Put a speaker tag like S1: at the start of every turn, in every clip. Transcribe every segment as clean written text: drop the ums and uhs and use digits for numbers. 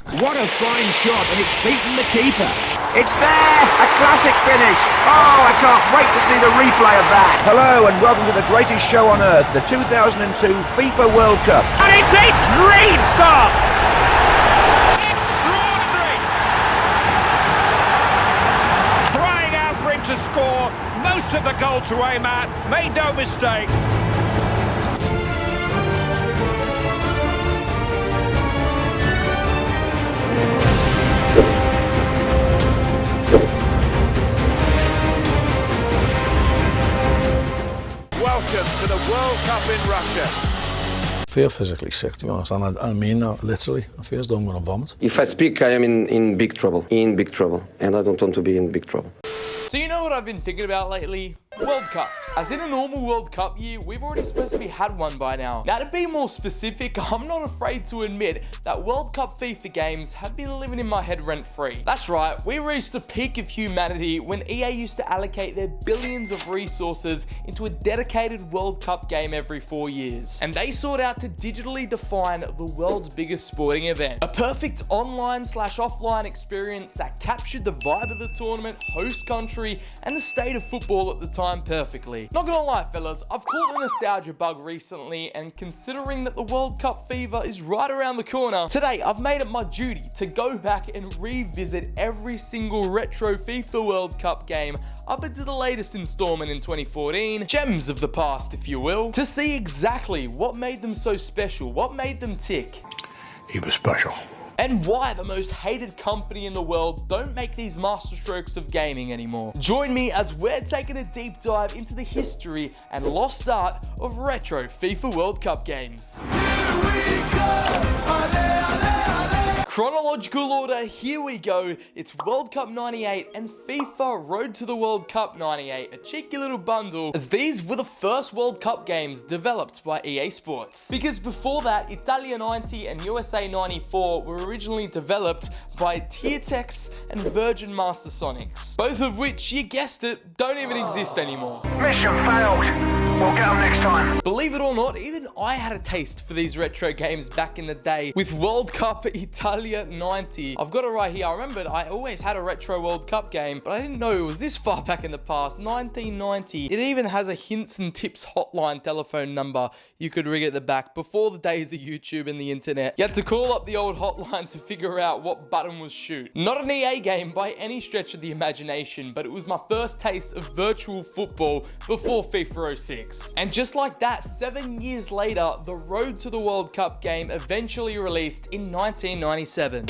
S1: What a fine shot, and it's beaten the keeper.
S2: It's there! A classic finish! Oh, I can't wait to see the replay of that!
S1: Hello and welcome to the greatest show on earth, the 2002 FIFA World Cup.
S3: And it's a great start! Extraordinary! Crying out for him to score, most of the goal to aim at, made no mistake. Welcome to the World Cup in Russia.
S4: I feel physically sick, to be honest, and I mean that literally. I feel as though I'm going to vomit.
S5: If I speak, I am in big trouble, and I don't want to be in big trouble.
S6: So you know what I've been thinking about lately? World Cups. As in a normal World Cup year, we've already supposedly had one by now. Now to be more specific, I'm not afraid to admit that World Cup FIFA games have been living in my head rent-free. That's right, we reached the peak of humanity when EA used to allocate their billions of resources into a dedicated World Cup game every 4 years. And they sought out to digitally define the world's biggest sporting event. A perfect online/offline experience that captured the vibe of the tournament, host country, and the state of football at the time perfectly. Not gonna lie fellas, I've caught the nostalgia bug recently, and considering that the World Cup fever is right around the corner, today I've made it my duty to go back and revisit every single retro FIFA World Cup game up into the latest installment in 2014, gems of the past if you will, to see exactly what made them so special, what made them tick.
S4: He was special.
S6: And why the most hated company in the world don't make these masterstrokes of gaming anymore. Join me as we're taking a deep dive into the history and lost art of retro FIFA World Cup games. Here we go! Chronological order, here we go. It's World Cup 98 and FIFA Road to the World Cup 98, a cheeky little bundle, as these were the first World Cup games developed by EASports. Because before that, Italia 90 and USA 94 were originally developed by Tiertex and Virgin Master Sonics, both of which, you guessed it, don't even exist anymore.
S2: Mission failed. We'll get them next time.
S6: Believe it or not, even I had a taste for these retro games back in the day with World Cup Italia 90. I've got it right here. I remembered I always had a retro World Cup game, but I didn't know it was this far back in the past, 1990. It even has a hints and tips hotline telephone number you could ring at the back before the days of YouTube and the internet. You had to call up the old hotline to figure out what button was shoot. Not an EA game by any stretch of the imagination, but it was my first taste of virtual football before FIFA 06. And just like that, 7 years later, the Road to the World Cup game eventually released in 1997.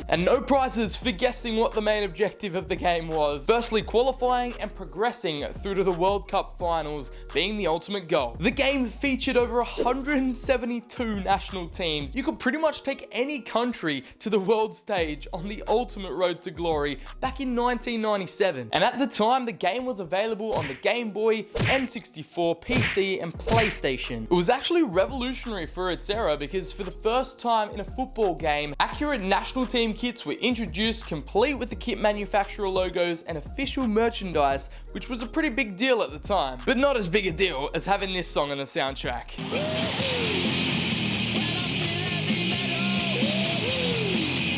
S6: And no prizes for guessing what the main objective of the game was. Firstly, qualifying and progressing through to the World Cup finals being the ultimate goal. The game featured over 172 national teams. You could pretty much take any country to the world stage on the ultimate road to glory back in 1997. And at the time, the game was available on the Game Boy, N64, PC, and PlayStation. It was actually revolutionary for its era because for the first time in a football game, accurate national team kits were introduced, complete with the kit manufacturer logos and official merchandise, which was a pretty big deal at the time. But not as big a deal as having this song on the soundtrack.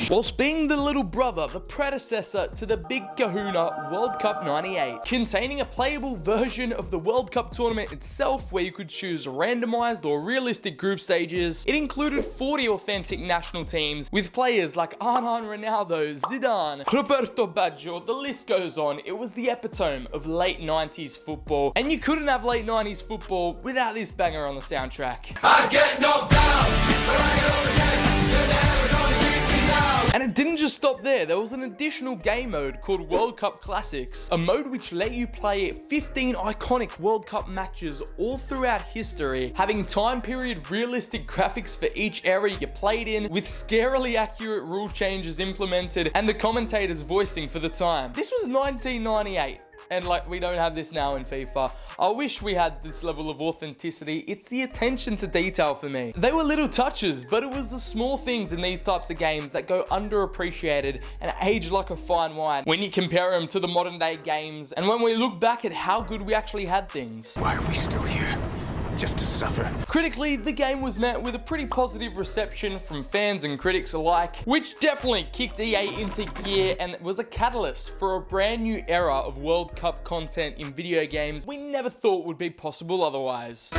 S6: Whilst being the little brother, the predecessor to the Big Kahuna World Cup 98, containing a playable version of the World Cup tournament itself where you could choose randomized or realistic group stages. It included 40 authentic national teams with players like Arnan Ronaldo, Zidane, Roberto Baggio, the list goes on. It was the epitome of late 90s football, and you couldn't have late 90s football without this banger on the soundtrack.
S7: I get knocked down, but I get up again. You're never gonna keep me down.
S6: And it didn't just stop there. There was an additional game mode called World Cup Classics, a mode which let you play 15 iconic World Cup matches all throughout history, having time period realistic graphics for each era you played in, with scarily accurate rule changes implemented and the commentators voicing for the time. This was 1998. And like, we don't have this now in FIFA. I wish we had this level of authenticity. It's the attention to detail for me. They were little touches, but it was the small things in these types of games that go underappreciated and age like a fine wine when you compare them to the modern day games and when we look back at how good we actually had things.
S7: Why are we still here?
S2: just to suffer.
S6: Critically, the game was met with a pretty positive reception from fans and critics alike, which definitely kicked EA into gear and was a catalyst for a brand new era of World Cup content in video games we never thought would be possible otherwise.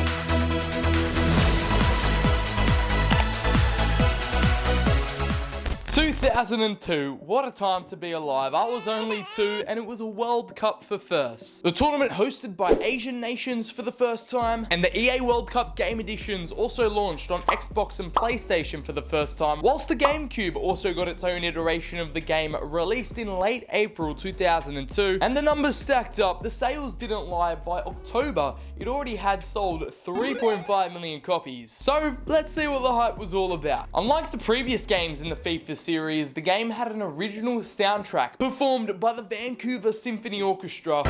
S6: 2002, what a time to be alive. I was only 2 and it was a World Cup for firsts. The tournament hosted by Asian nations for the first time, and the EA World Cup game editions also launched on Xbox and PlayStation for the first time, whilst the GameCube also got its own iteration of the game released in late April 2002, and the numbers stacked up. The sales didn't lie. By October, it already had sold 3.5 million copies. So let's see what the hype was all about. Unlike the previous games in the FIFA series, the game had an original soundtrack performed by the Vancouver Symphony Orchestra.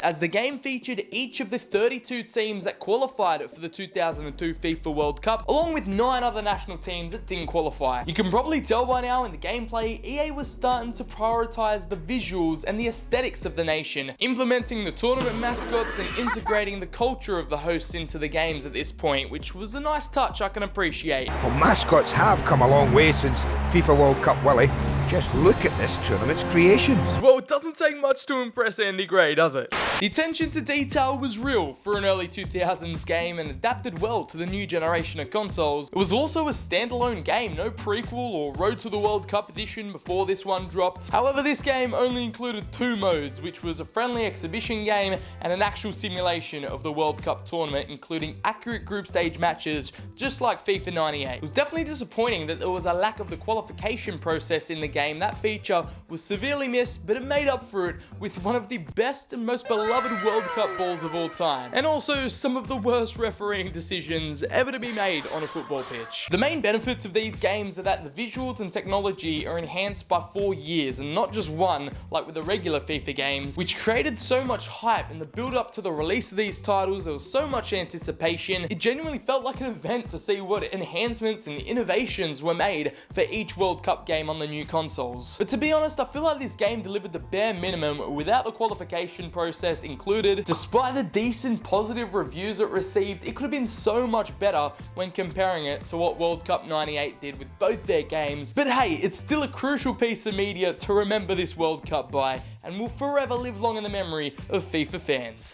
S6: As the game featured each of the 32 teams that qualified for the 2002 FIFA World Cup, along with 9 other national teams that didn't qualify. You can probably tell by now in the gameplay, EA was starting to prioritize the visuals and the aesthetics of the nation, implementing the tournament mascots and integrating the culture of the hosts into the games at this point, which was a nice touch I can appreciate.
S1: Well, mascots have come a long way since FIFA World Cup, Willie. Just look at this tournament's creation.
S6: Well, it doesn't take much to impress Andy Gray, does it? The attention to detail was real for an early 2000s game and adapted well to the new generation of consoles. It was also a standalone game, no prequel or Road to the World Cup edition before this one dropped. However, this game only included 2 modes, which was a friendly exhibition game and an actual simulation of the World Cup tournament, including accurate group stage matches, just like FIFA 98. It was definitely disappointing that there was a lack of the qualification process in the game. That feature was severely missed, but it made up for it with one of the best and most beloved World Cup balls of all time, and also some of the worst refereeing decisions ever to be made on a football pitch. The main benefits of these games are that the visuals and technology are enhanced by 4 years and not just 1 like with the regular FIFA games, which created so much hype in the build up to the release of these titles. There was so much anticipation. It genuinely felt like an event to see what enhancements and innovations were made for each World Cup game on the new consoles. But to be honest, I feel like this game delivered the bare minimum without the qualification process included. Despite the decent positive reviews it received, it could have been so much better when comparing it to what World Cup 98 did with both their games. But hey, it's still a crucial piece of media to remember this World Cup by, and will forever live long in the memory of FIFA fans.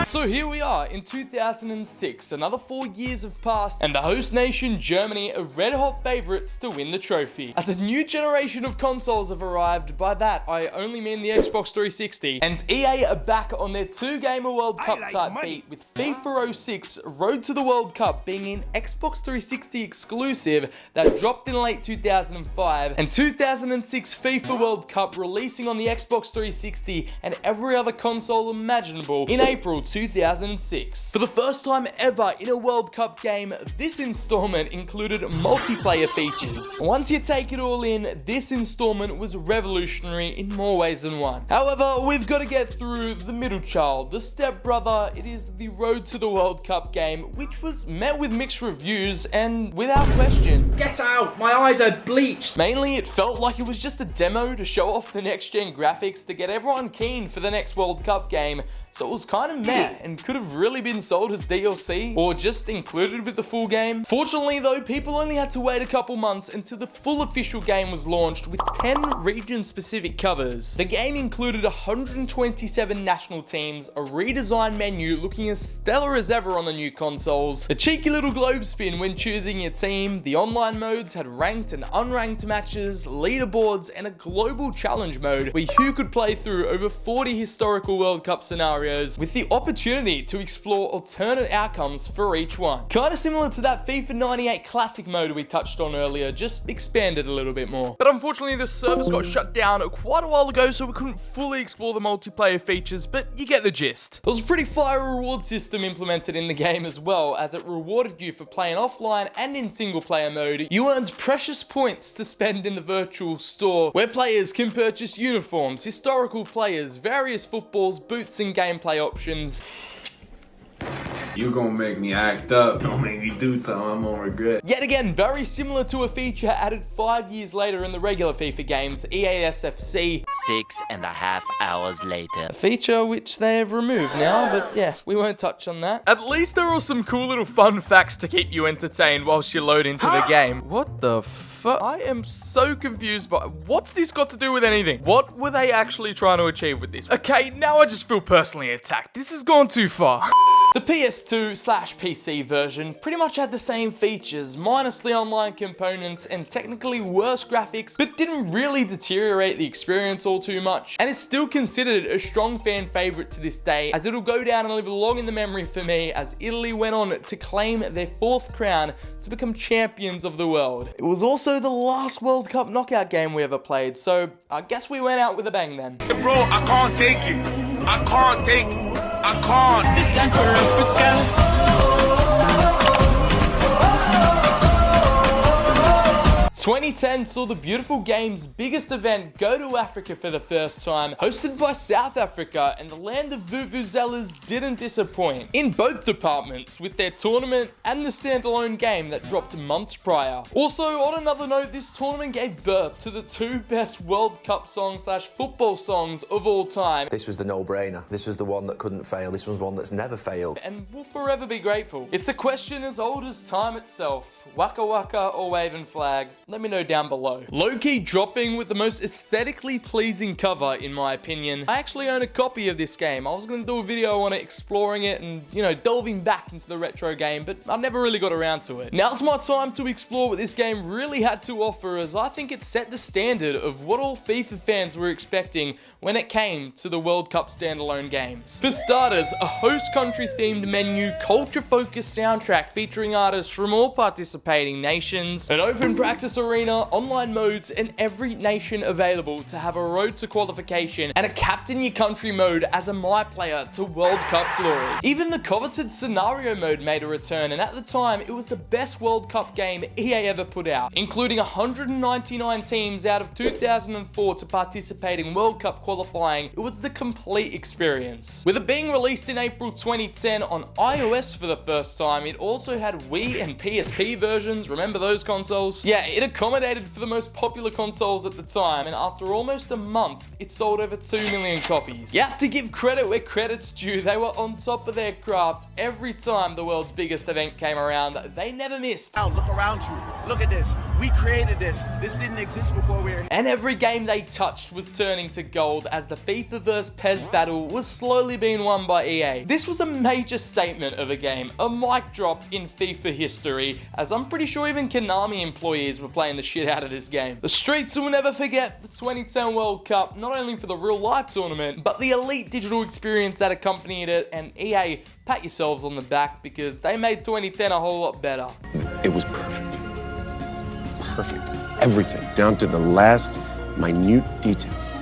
S6: So here we are in 2006, another 4 years have passed, and the host nation Germany are red hot favourites to win the trophy. As a new generation of consoles have arrived, by that I only mean the Xbox 360, and EA are back on their 2-gamer World Cup type beat, with FIFA 06 Road to the World Cup being an Xbox 360 exclusive that dropped in late 2005, and 2006 FIFA World Cup releasing on the Xbox 360 and every other console imaginable in April 2006. For the first time ever in a World Cup game, this installment included multiplayer features. Once you take it all in, this installment was revolutionary in more ways than one. However, we've got to get through the middle child, the stepbrother. It is the Road to the World Cup game, which was met with mixed reviews and without question.
S8: Get out! My eyes are bleached!
S6: Mainly, it felt like it was just a demo to show off the next-gen graphics to get everyone keen for the next World Cup game, so it was kind of meh and could have really been sold as DLC or just included with the full game. Fortunately though, people only had to wait a couple months until the full official game was launched with 10 region-specific covers. The game included 127 national teams, a redesigned menu looking as stellar as ever on the new consoles, a cheeky little globe spin when choosing your team, the online modes had ranked and unranked matches, leaderboards, and a global challenge mode where you could play through over 40 historical World Cup scenarios with the opportunity to explore alternate outcomes for each one. Kinda similar to that FIFA 98 classic mode we touched on earlier, just expanded a little bit more. But unfortunately the servers got shut down quite a while ago, so we couldn't fully explore the multiplayer features, but you get the gist. There was a pretty fire reward system implemented in the game as well, as it rewarded you for playing offline and in single player mode. You earned precious points to spend in the virtual store, where players can purchase uniforms, historical players, various footballs, boots, and gameplay options.
S9: You gonna make me act up, don't make me do something I'm gonna regret.
S6: Yet again, very similar to a feature added 5 years later in the regular FIFA games, EASFC.
S10: 6.5 hours later.
S6: A feature which they have removed now, but yeah, we won't touch on that. At least there are some cool little fun facts to keep you entertained whilst you load into the game. What the fuck? I am so confused by what's this got to do with anything? What were they actually trying to achieve with this? Okay, now I just feel personally attacked. This has gone too far. The PS2/PC version pretty much had the same features, minus the online components and technically worse graphics, but didn't really deteriorate the experience all too much, and is still considered a strong fan favorite to this day, as it'll go down and live long in the memory for me, as Italy went on to claim their 4th crown to become champions of the world. It was also the last World Cup knockout game we ever played, so I guess we went out with a bang then.
S2: Bro, I can't take it. I can't take it. I can't.
S10: It's time for Africa.
S6: 2010 saw the beautiful game's biggest event go to Africa for the first time, hosted by South Africa, and the land of vuvuzelas didn't disappoint in both departments, with their tournament and the standalone game that dropped months prior. Also, on another note, this tournament gave birth to the 2 best World Cup songs/football songs of all time.
S11: This was the no-brainer. This was the one that couldn't fail. This was one that's never failed.
S6: And we'll forever be grateful. It's a question as old as time itself. Waka Waka or waving flag? Let me know down below. Low-key dropping with the most aesthetically pleasing cover, in my opinion. I actually own a copy of this game. I was going to do a video on it, exploring it and, you know, delving back into the retro game, but I never really got around to it. Now's my time to explore what this game really had to offer, as I think it set the standard of what all FIFA fans were expecting when it came to the World Cup standalone games. For starters, a host country themed menu, culture-focused soundtrack featuring artists from all participating nations, an open practice arena, online modes, and every nation available to have a road to qualification, and a captain your country mode as a my player to World Cup glory. Even the coveted scenario mode made a return, and at the time it was the best World Cup game EA ever put out, including 199 teams out of 2004 to participate in World Cup qualifying. It was the complete experience. With it being released in April 2010 on iOS for the first time, it also had Wii and PSP versions. Remember those consoles? Yeah, it accommodated for the most popular consoles at the time, and after almost a month, it sold over 2 million copies. You have to give credit where credit's due. They were on top of their craft every time the world's biggest event came around. They never missed.
S2: Now look around you. Look at this. We created this. This didn't exist before we were here.
S6: And every game they touched was turning to gold, as the FIFA vs PES battle was slowly being won by EA. This was a major statement of a game, a mic drop in FIFA history, as I'm pretty sure even Konami employees were playing the shit out of this game. The streets will never forget the 2010 World Cup, not only for the real life tournament, but the elite digital experience that accompanied it, and EA, pat yourselves on the back, because they made 2010 a whole lot better.
S12: It was perfect. Perfect. Everything, down to the last minute details.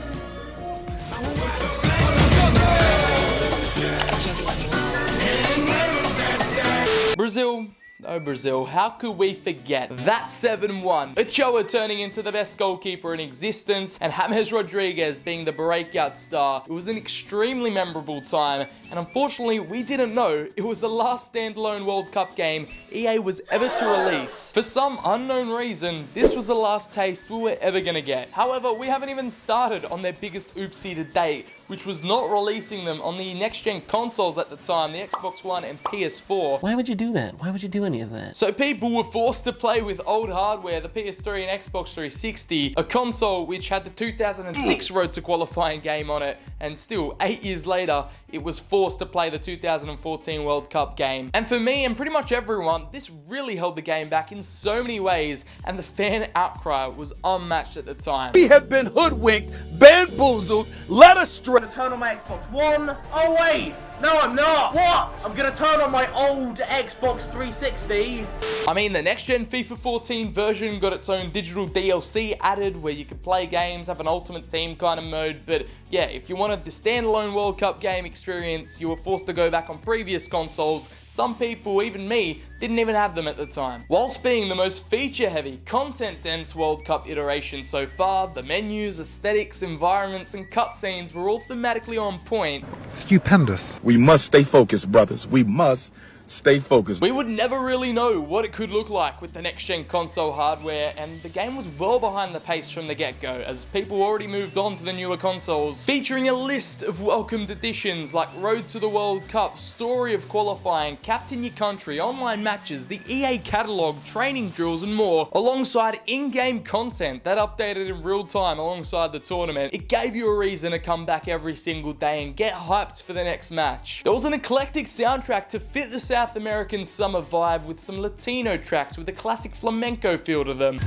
S6: Brazil. Oh, Brazil, how could we forget that 7-1? Ochoa turning into the best goalkeeper in existence, and James Rodriguez being the breakout star. It was an extremely memorable time, and unfortunately, we didn't know it was the last standalone World Cup game EA was ever to release. For some unknown reason, this was the last taste we were ever gonna get. However, we haven't even started on their biggest oopsie to date, which was not releasing them on the next-gen consoles at the time, the Xbox One and PS4.
S10: Why would you do that? Why would you do any of that?
S6: So people were forced to play with old hardware, the PS3 and Xbox 360, a console which had the 2006 Road to Qualifying game on it, and still, 8 years later, it was forced to play the 2014 World Cup game. And for me and pretty much everyone, this really held the game back in so many ways, and the fan outcry was unmatched at the time.
S13: We have been hoodwinked, bamboozled, led astray.
S8: I'm gonna turn on my Xbox One. Oh wait, no I'm not. What? I'm gonna turn on my old Xbox 360.
S6: I mean, the next-gen FIFA 14 version got its own digital DLC added where you could play games, have an ultimate team kind of mode, but yeah, if you wanted the standalone World Cup game experience, you were forced to go back on previous consoles. Some people, even me, didn't even have them at the time. Whilst being the most feature-heavy, content-dense World Cup iteration so far, the menus, aesthetics, environments, and cutscenes were all thematically on point.
S14: Stupendous.
S12: We must stay focused, brothers. We must Stay focused.
S6: We would never really know what it could look like with the next-gen console hardware, and the game was well behind the pace from the get-go, as people already moved on to the newer consoles, featuring a list of welcomed additions like Road to the World Cup, Story of Qualifying, Captain Your Country, online matches, the EA catalog, training drills, and more, alongside in-game content that updated in real time alongside the tournament. It gave you a reason to come back every single day and get hyped for the next match. There was an eclectic soundtrack to fit the South American summer vibe, with some Latino tracks with a classic flamenco feel to them.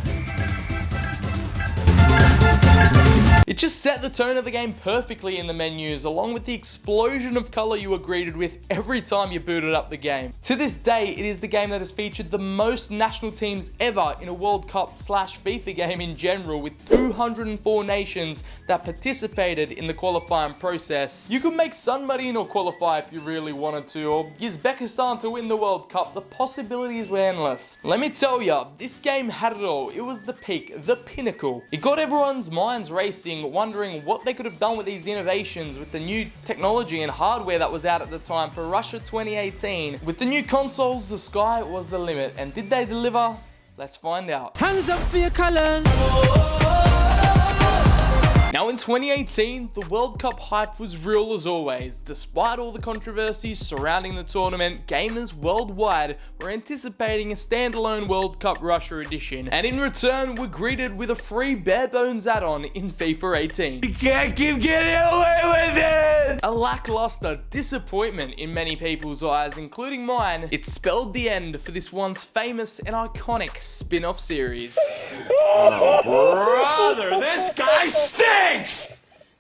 S6: It just set the tone of the game perfectly in the menus, along with the explosion of color you were greeted with every time you booted up the game. To this day, it is the game that has featured the most national teams ever in a World Cup / FIFA game in general, with 204 nations that participated in the qualifying process. You could make San Marino qualify if you really wanted to, or Uzbekistan to win the World Cup. The possibilities were endless. Let me tell ya, this game had it all. It was the peak, the pinnacle. It got everyone's minds racing, wondering what they could have done with these innovations with the new technology and hardware that was out at the time for Russia 2018. With the new consoles, the sky was the limit, and did they deliver? Let's find out.
S7: Hands up for your colors.
S6: Now in 2018, the World Cup hype was real as always. Despite all the controversies surrounding the tournament, gamers worldwide were anticipating a standalone World Cup Russia edition, and in return were greeted with a free bare bones add-on in FIFA 18. You can't keep getting away with it! A lackluster disappointment in many people's eyes, including mine. It spelled the end for this once famous and iconic spin-off series.
S13: Oh, brother, this guy stinks!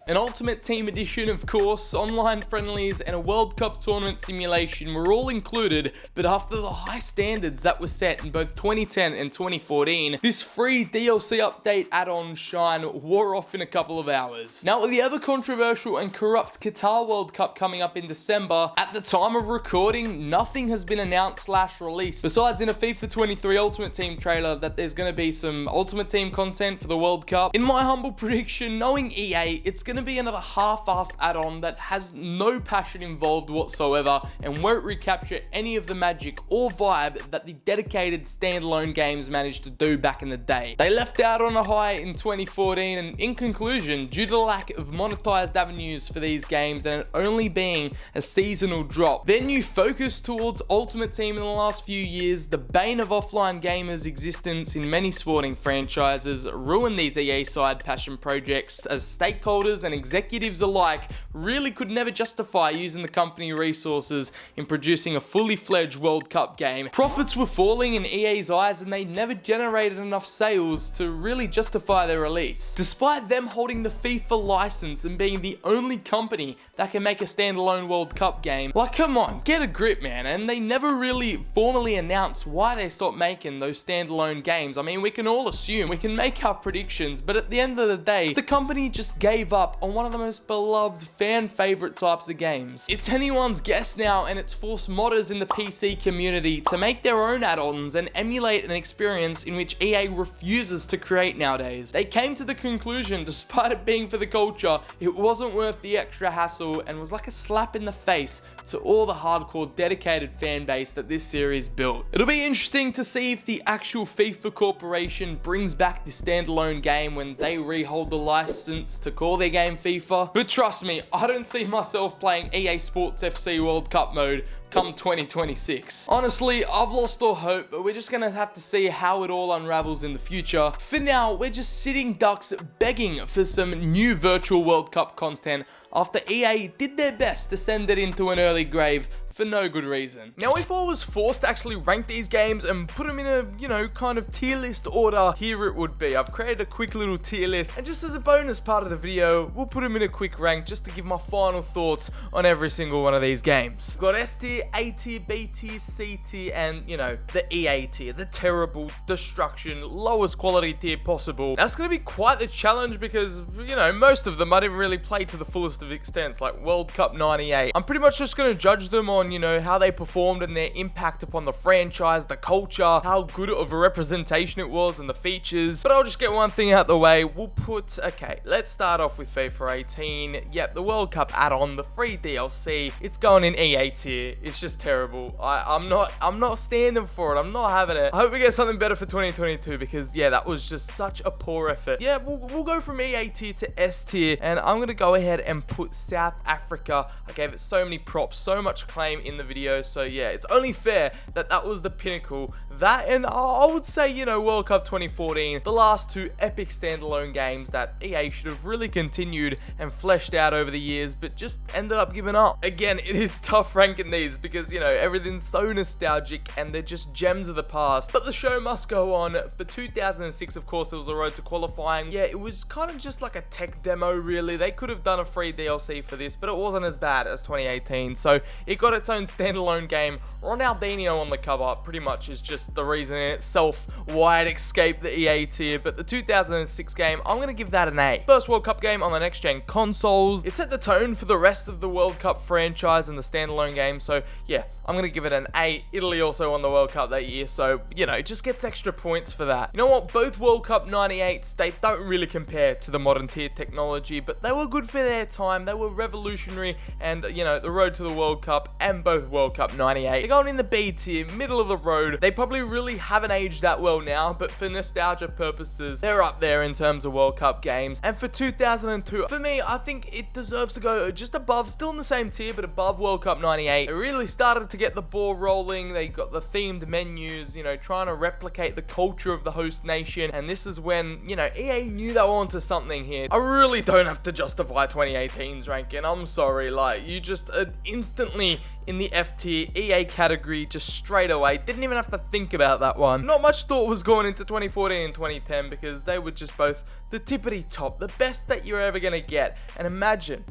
S6: An Ultimate Team edition, of course, online friendlies, and a World Cup tournament simulation were all included, but after the high standards that were set in both 2010 and 2014, this free DLC update add-on shine wore off in a couple of hours. Now, with the ever controversial and corrupt Qatar World Cup coming up in December, at the time of recording, nothing has been announced / released, besides in a FIFA 23 Ultimate Team trailer that there's going to be some Ultimate Team content for the World Cup. In my humble prediction, knowing EA, it's going to be another half-assed add-on that has no passion involved whatsoever and won't recapture any of the magic or vibe that the dedicated standalone games managed to do back in the day. They left out on a high in 2014, and in conclusion, due to the lack of monetized avenues for these games and it only being a seasonal drop, their new focus towards Ultimate Team in the last few years, the bane of offline gamers' existence in many sporting franchises, ruined these EA side passion projects, as stakeholders and executives alike really could never justify using the company resources in producing a fully fledged World Cup game. Profits were falling in EA's eyes, and they never generated enough sales to really justify their release. Despite them holding the FIFA license and being the only company that can make a standalone World Cup game, like, come on, get a grip, man. And they never really formally announced why they stopped making those standalone games. I mean, we can all assume, we can make our predictions, but at the end of the day, the company just gave up on one of the most beloved fan favorite types of games. It's anyone's guess now, and it's forced modders in the PC community to make their own add-ons and emulate an experience in which EA refuses to create nowadays. They came to the conclusion, despite it being for the culture, it wasn't worth the extra hassle and was like a slap in the face to all the hardcore dedicated fan base that this series built. It'll be interesting to see if the actual FIFA Corporation brings back the standalone game when they rehold the license to call their game FIFA. But trust me, I don't see myself playing EASports FC World Cup mode come 2026. Honestly, I've lost all hope, but we're just gonna have to see how it all unravels in the future. For now, we're just sitting ducks begging for some new virtual World Cup content after EA did their best to send it into an early grave for no good reason. Now, if I was forced to actually rank these games and put them in a, you know, kind of tier list order, here it would be. I've created a quick little tier list, and just as a bonus part of the video, we'll put them in a quick rank just to give my final thoughts on every single one of these games. Got S tier, A tier, B tier, C tier, and, you know, the EA tier, the terrible, destruction, lowest quality tier possible. That's gonna be quite the challenge because, you know, most of them I didn't really play to the fullest of extents, like World Cup 98. I'm pretty much just gonna judge them on, on, you know, how they performed and their impact upon the franchise, the culture, how good of a representation it was and the features. But I'll just get one thing out the way. We'll put, okay, let's start off with FIFA 18. Yep, the World Cup add-on, the free DLC, it's going in EA tier. It's just terrible. I'm not standing for it. I'm not having it. I hope we get something better for 2022 because, yeah, that was just such a poor effort. Yeah, we'll go from EA tier to S tier, and I'm going to go ahead and put South Africa. I gave it so many props, so much claim in the video, so yeah, it's only fair that that was the pinnacle. That, and I would say, you know, World Cup 2014, the last two epic standalone games that EA should have really continued and fleshed out over the years, but just ended up giving up. Again, it is tough ranking these because, you know, everything's so nostalgic and they're just gems of the past, but the show must go on. For 2006, of course, there was a road to qualifying. Yeah, it was kind of just like a tech demo, really. They could have done a free DLC for this, but it wasn't as bad as 2018, so it got its own standalone game. Ronaldinho on the cover pretty much is just the reason in itself why it escaped the EA tier, but the 2006 game, I'm going to give that an A. First World Cup game on the next gen consoles. It set the tone for the rest of the World Cup franchise and the standalone game, so yeah, I'm going to give it an A. Italy also won the World Cup that year, so, you know, it just gets extra points for that. You know what? Both World Cup 98s, they don't really compare to the modern tier technology, but they were good for their time. They were revolutionary, and, you know, the road to the World Cup and both World Cup 98. They're going in the B tier, middle of the road. They probably really haven't aged that well now, but for nostalgia purposes, they're up there in terms of World Cup games. And for 2002, for me, I think it deserves to go just above, still in the same tier, but above World Cup 98. It really started to get the ball rolling. They got the themed menus, you know, trying to replicate the culture of the host nation. And this is when, you know, EA knew they were onto something here. I really don't have to justify 2018's ranking. I'm sorry, like, you just instantly in the F tier, EA category, just straight away. Didn't even have to think about that one. Not much thought was going into 2014 and 2010 because they were just both the tippity top, the best that you're ever gonna get. And imagine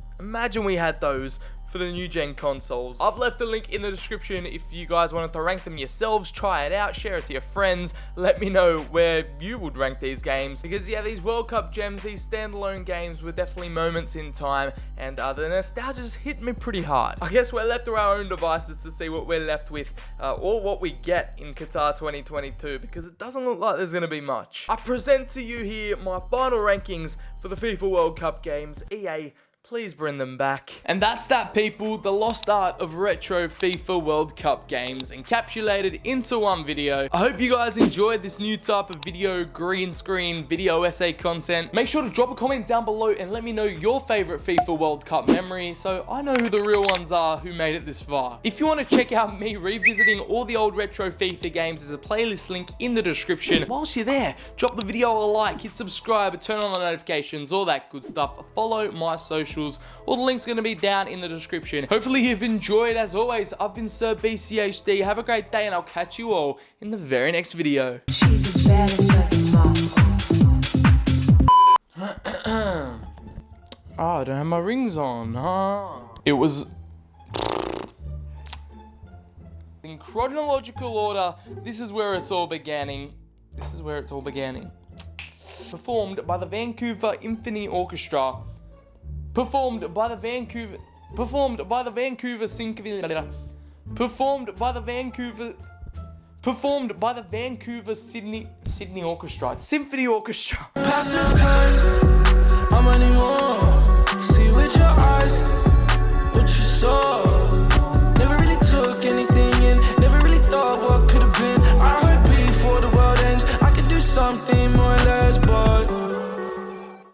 S6: we had those for the new gen consoles. I've left a link in the description if you guys wanted to rank them yourselves, try it out, share it to your friends, let me know where you would rank these games, because yeah, these World Cup gems, these standalone games were definitely moments in time, and the nostalgia just hit me pretty hard. I guess we're left to our own devices to see what we're left with, or what we get in Qatar 2022, because it doesn't look like there's gonna be much. I present to you here my final rankings for the FIFA World Cup games. EA, please bring them back. And that's that, people. The lost art of retro FIFA World Cup games encapsulated into one video. I hope you guys enjoyed this new type of video, green screen, video essay content. Make sure to drop a comment down below and let me know your favorite FIFA World Cup memory so I know who the real ones are who made it this far. If you want to check out me revisiting all the old retro FIFA games, there's a playlist link in the description. Whilst you're there, drop the video a like, hit subscribe, turn on the notifications, all that good stuff. Follow my socials. All the links are going to be down in the description. Hopefully you've enjoyed. As always, I've been Sir BCHD. Have a great day and I'll catch you all in the very next video. Oh, I don't have my rings on. It was in chronological order. This is where it's all beginning. Performed by the Vancouver Symphony Orchestra. Performed by the Vancouver Sydney Orchestra. It's Symphony Orchestra.
S7: Pass the time, I'm running more.